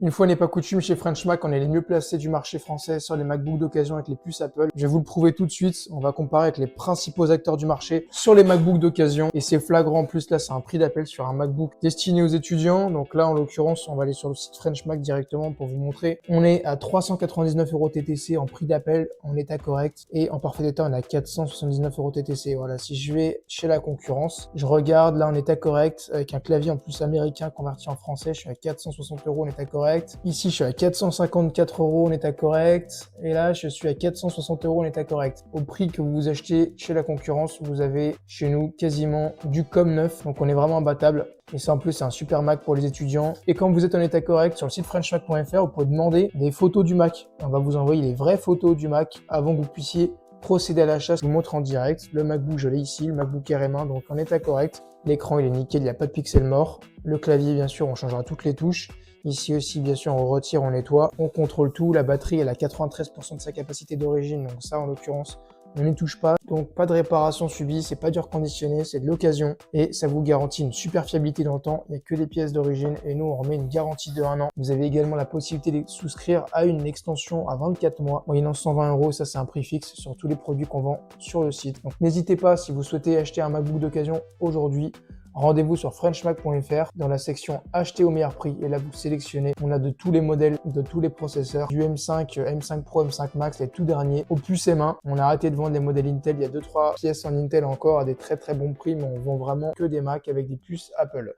Une fois n'est pas coutume, chez French Mac, on est les mieux placés du marché français sur les MacBooks d'occasion avec les puces Apple. Je vais vous le prouver tout de suite. On va comparer avec les principaux acteurs du marché sur les MacBooks d'occasion. Et c'est flagrant en plus, là, c'est un prix d'appel sur un MacBook destiné aux étudiants. Donc là, en l'occurrence, on va aller sur le site French Mac directement pour vous montrer. On est à 399 € TTC en prix d'appel, en état correct. Et en parfait état, on est à 479 € TTC. Voilà, si je vais chez la concurrence, je regarde là en état correct, avec un clavier en plus américain converti en français, je suis à 460 € en état correct. Ici, je suis à 454 € en état correct. Et là, je suis à 460 € en état correct. Au prix que vous achetez chez la concurrence, vous avez chez nous quasiment du comme neuf. Donc, on est vraiment imbattable. Et ça, en plus, c'est un super Mac pour les étudiants. Et quand vous êtes en état correct, sur le site frenchmac.fr, vous pouvez demander des photos du Mac. On va vous envoyer les vraies photos du Mac avant que vous puissiez procéder à l'achat. Je vous montre en direct. Le MacBook, je l'ai ici, le MacBook Air M1, donc en état correct. L'écran, il est nickel, il n'y a pas de pixels morts. Le clavier, bien sûr, on changera toutes les touches. Ici aussi, bien sûr, on retire, on nettoie, on contrôle tout. La batterie, elle a 93% de sa capacité d'origine, donc ça, en l'occurrence, on n'y touche pas. Donc, pas de réparation subie, c'est pas du reconditionné, c'est de l'occasion. Et ça vous garantit une super fiabilité dans le temps. Il n'y a que des pièces d'origine et nous, on remet une garantie de 1 an. Vous avez également la possibilité de souscrire à une extension à 24 mois, moyennant 120 €. Ça, c'est un prix fixe sur tous les produits qu'on vend sur le site. Donc, n'hésitez pas, si vous souhaitez acheter un MacBook d'occasion aujourd'hui, rendez-vous sur frenchmac.fr dans la section acheter au meilleur prix et là vous sélectionnez. On a de tous les modèles, de tous les processeurs, du M5, M5 Pro, M5 Max, les tout derniers, au puces M1. On a arrêté de vendre les modèles Intel, il y a 2-3 pièces en Intel encore à des très bons prix, mais on vend vraiment que des Mac avec des puces Apple.